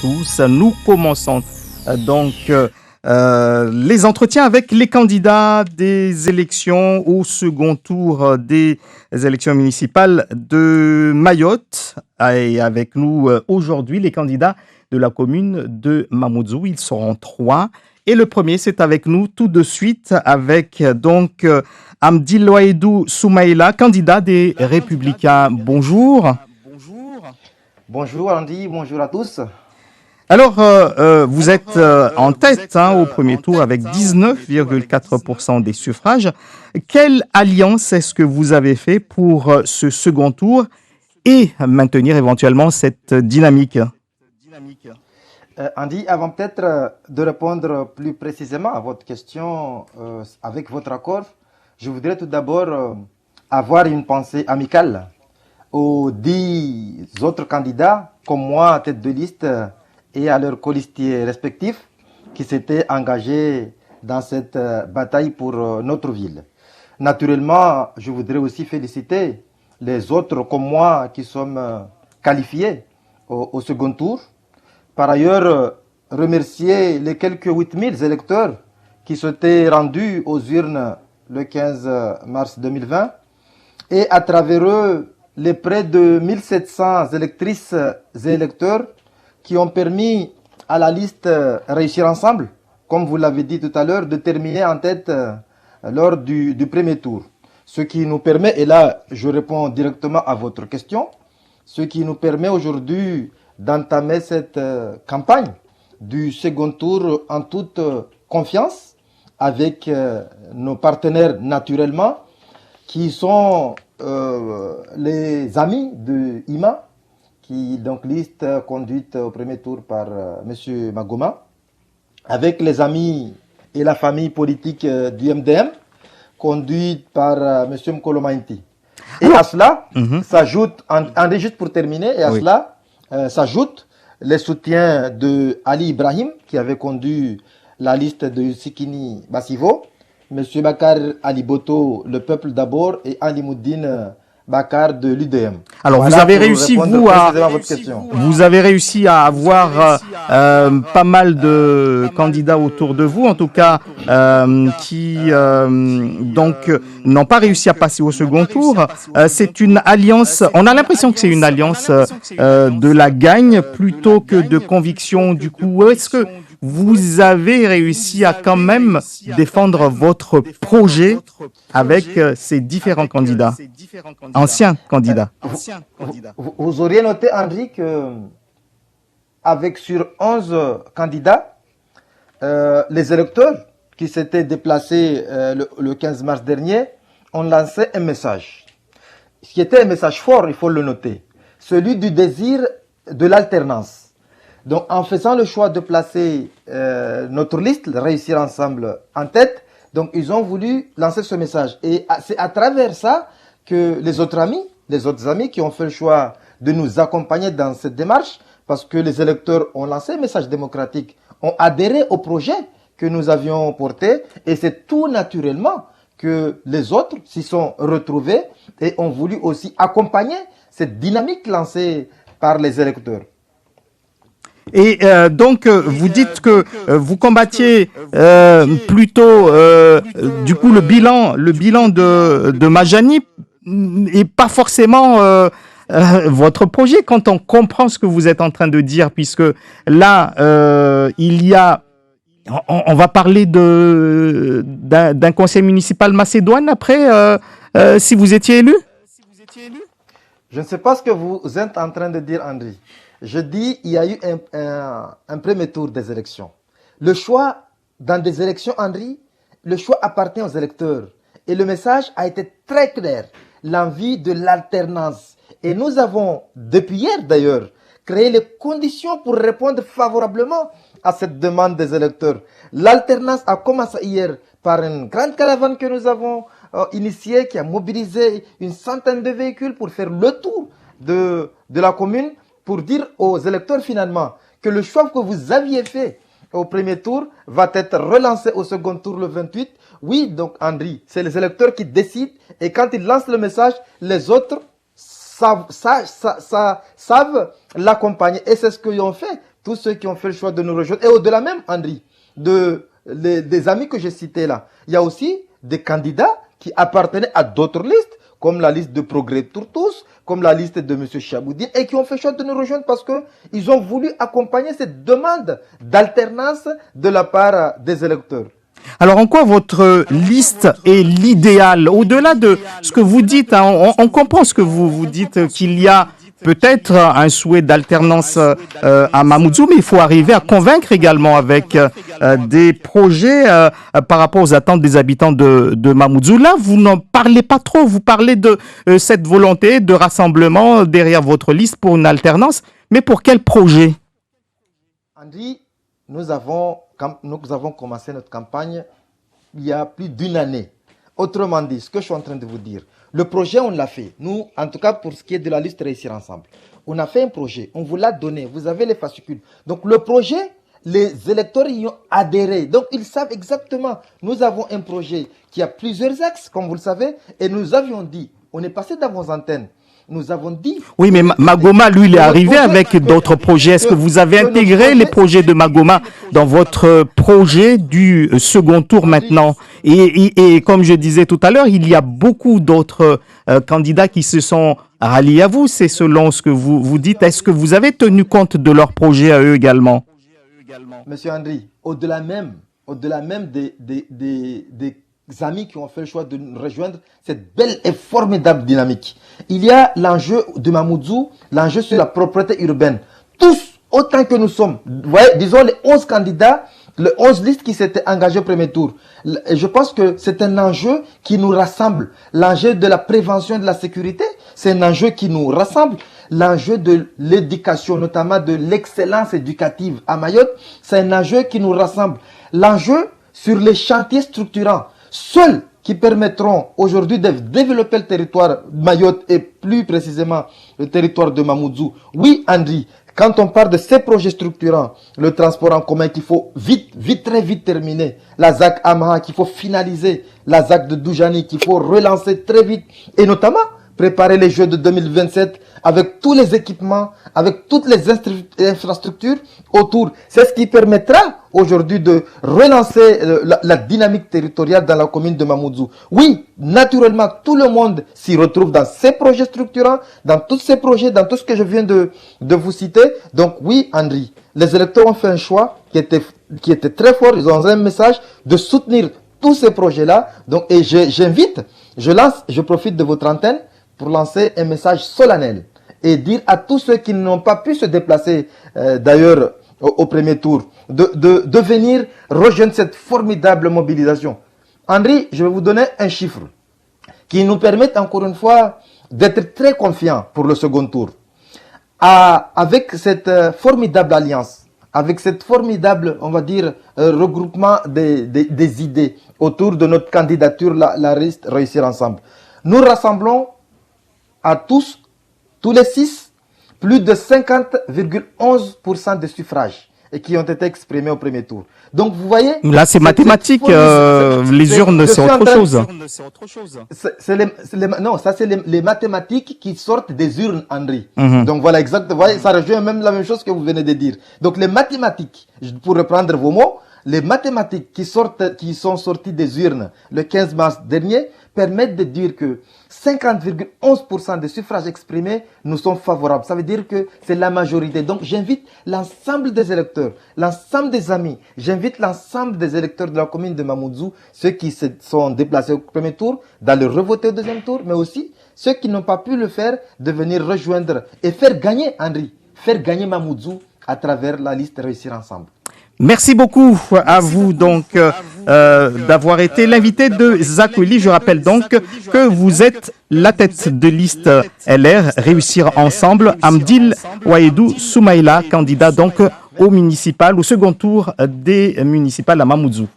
tous. Nous commençons les entretiens avec les candidats des élections au second tour des élections municipales de Mayotte. Et avec nous aujourd'hui, les candidats de la commune de Mamoudzou. Ils seront 3. Et le premier, c'est avec nous tout de suite avec Amdi Loaïdou Soumaïla, candidat des Républicains. Bonjour. Bonjour Andy, bonjour à tous. Alors, vous êtes en tête au premier tour avec 19,4% des suffrages. Quelle alliance est-ce que vous avez fait pour ce second tour et maintenir éventuellement cette dynamique? Andy, avant peut-être de répondre plus précisément à votre question avec votre accord, je voudrais tout d'abord avoir une pensée amicale aux 10 autres candidats, comme moi, tête de liste, et à leurs colistiers respectifs, qui s'étaient engagés dans cette bataille pour notre ville. Naturellement, je voudrais aussi féliciter les autres, comme moi, qui sommes qualifiés au second tour. Par ailleurs, remercier les quelques 8000 électeurs qui s'étaient rendus aux urnes le 15 mars 2020 et à travers eux, les près de 1700 électrices et électeurs qui ont permis à la liste Réussir Ensemble, comme vous l'avez dit tout à l'heure, de terminer en tête lors du premier tour. Ce qui nous permet, et là je réponds directement à votre question, ce qui nous permet aujourd'hui d'entamer cette campagne du second tour en toute confiance avec nos partenaires naturellement, qui sont les amis de IMA, qui donc liste conduite au premier tour par M. Magoma, avec les amis et la famille politique du MDM, conduite par M. Mkolomainti. Et à cela s'ajoute, juste pour terminer, et à cela s'ajoute les soutiens de Ali Ibrahim, qui avait conduit la liste de Sikini Bassivo, M. Bakar Ali Boto, le peuple d'abord, et Ali Moudine Bakar de l'UDM. Alors voilà, vous avez réussi, vous avez réussi à avoir pas mal de candidats autour de vous, en tout cas, qui n'ont pas réussi à passer au second tour. C'est une alliance, on a l'impression que c'est une alliance de la gagne plutôt que de conviction. Du coup, est-ce que vous avez réussi à quand même défendre votre projet avec ces différents candidats, anciens candidats? Vous auriez noté, Henri, que avec sur 11 candidats, les électeurs qui s'étaient déplacés le 15 mars dernier ont lancé un message. Ce qui était un message fort, il faut le noter, celui du désir de l'alternance. Donc, en faisant le choix de placer notre liste, Réussir Ensemble, en tête, donc ils ont voulu lancer ce message. Et c'est à travers ça que les autres amis qui ont fait le choix de nous accompagner dans cette démarche, parce que les électeurs ont lancé un message démocratique, ont adhéré au projet que nous avions porté, et c'est tout naturellement que les autres s'y sont retrouvés et ont voulu aussi accompagner cette dynamique lancée par les électeurs. Et vous dites que vous combattiez plutôt du coup le bilan de Majani et pas forcément votre projet, quand on comprend ce que vous êtes en train de dire, puisque là on va parler d'un conseil municipal Macédoine après si vous étiez élu. Je ne sais pas ce que vous êtes en train de dire, André. Je dis, il y a eu un premier tour des élections. Le choix dans des élections, Henri, le choix appartient aux électeurs. Et le message a été très clair, l'envie de l'alternance. Et nous avons, depuis hier d'ailleurs, créé les conditions pour répondre favorablement à cette demande des électeurs. L'alternance a commencé hier par une grande caravane que nous avons initiée, qui a mobilisé une centaine de véhicules pour faire le tour de la commune, pour dire aux électeurs finalement que le choix que vous aviez fait au premier tour va être relancé au second tour le 28. Oui, donc Henri, c'est les électeurs qui décident, et quand ils lancent le message, les autres savent l'accompagner, et c'est ce qu'ils ont fait. tous ceux qui ont fait le choix de nous rejoindre. Et au-delà même, Andri, des amis que j'ai cités là, il y a aussi des candidats qui appartenaient à d'autres listes, comme la liste de Progrès pour tous, comme la liste de M. Chaboudine, et qui ont fait le choix de nous rejoindre parce qu'ils ont voulu accompagner cette demande d'alternance de la part des électeurs. Alors, en quoi votre liste est l'idéal? Au-delà de ce que vous dites, hein, on comprend ce que vous dites, qu'il y a peut-être un souhait d'alternance à Mamoudzou, mais il faut arriver à convaincre également avec des projets par rapport aux attentes des habitants de Mamoudzou. Là, vous n'en parlez pas trop, vous parlez de cette volonté de rassemblement derrière votre liste pour une alternance, mais pour quel projet? Andy, nous avons commencé notre campagne il y a plus d'une année. Autrement dit, ce que je suis en train de vous dire, le projet, on l'a fait. Nous, en tout cas, pour ce qui est de la liste Réussir Ensemble, on a fait un projet, on vous l'a donné, vous avez les fascicules. Donc, le projet, les électeurs y ont adhéré. Donc, ils savent exactement. Nous avons un projet qui a plusieurs axes, comme vous le savez, et nous avions dit, on est passé dans vos antennes. Nous avons dit... Oui, mais Magoma, lui, il est arrivé avec d'autres projets. Est-ce que vous avez intégré les projets de Magoma dans votre projet du second tour maintenant? Et comme je disais tout à l'heure, il y a beaucoup d'autres candidats qui se sont ralliés à vous. C'est selon ce que vous dites. Est-ce que vous avez tenu compte de leurs projets à eux également? Monsieur Andri, au-delà même des amis qui ont fait le choix de nous rejoindre cette belle et formidable dynamique. Il y a l'enjeu de Mamoudzou, l'enjeu sur la propreté urbaine. Tous, autant que nous sommes, vous voyez, disons les 11 candidats, les 11 listes qui s'étaient engagées au premier tour. Je pense que c'est un enjeu qui nous rassemble. L'enjeu de la prévention de la sécurité, c'est un enjeu qui nous rassemble. L'enjeu de l'éducation, notamment de l'excellence éducative à Mayotte, c'est un enjeu qui nous rassemble. L'enjeu sur les chantiers structurants, seuls qui permettront aujourd'hui de développer le territoire Mayotte et plus précisément le territoire de Mamoudzou. Oui, Andri, quand on parle de ces projets structurants, le transport en commun qu'il faut très vite terminer, la ZAC Amaha qu'il faut finaliser, la ZAC de Doujani qu'il faut relancer très vite, et notamment préparer les Jeux de 2027 avec tous les équipements, avec toutes les infrastructures autour. C'est ce qui permettra aujourd'hui de relancer la dynamique territoriale dans la commune de Mamoudzou. Oui, naturellement, tout le monde s'y retrouve dans ces projets structurants, dans tous ces projets, dans tout ce que je viens de vous citer. Donc oui, Andri, les électeurs ont fait un choix qui était très fort. Ils ont un message de soutenir tous ces projets-là. Donc, et je profite de votre antenne pour lancer un message solennel et dire à tous ceux qui n'ont pas pu se déplacer d'ailleurs au premier tour de venir rejoindre cette formidable mobilisation. Henri, je vais vous donner un chiffre qui nous permet encore une fois d'être très confiants pour le second tour. Avec cette formidable alliance, avec cette formidable, on va dire, regroupement des idées autour de notre candidature, la liste Réussir Ensemble, nous rassemblons à tous les 6, plus de 50,11% de suffrages et qui ont été exprimés au premier tour. Donc vous voyez... Là c'est mathématique, les urnes c'est autre chose. Non, ça c'est les mathématiques qui sortent des urnes, Henri. Donc voilà, exactement, ça rejoint même la même chose que vous venez de dire. Donc les mathématiques, pour reprendre vos mots, les mathématiques qui sont sorties des urnes le 15 mars dernier permettent de dire que 50,11% des suffrages exprimés nous sont favorables. Ça veut dire que c'est la majorité. Donc j'invite l'ensemble des électeurs, l'ensemble des amis, j'invite l'ensemble des électeurs de la commune de Mamoudzou, ceux qui se sont déplacés au premier tour, d'aller revoter au deuxième tour, mais aussi ceux qui n'ont pas pu le faire, de venir rejoindre et faire gagner, Henri, faire gagner Mamoudzou à travers la liste Réussir Ensemble. Merci beaucoup à vous donc d'avoir été l'invité de Zakouili. Je rappelle donc que vous êtes la tête de liste LR Réussir Ensemble. Amdil Waïdou Soumaïla, candidat donc au second tour des municipales à Mamoudzou.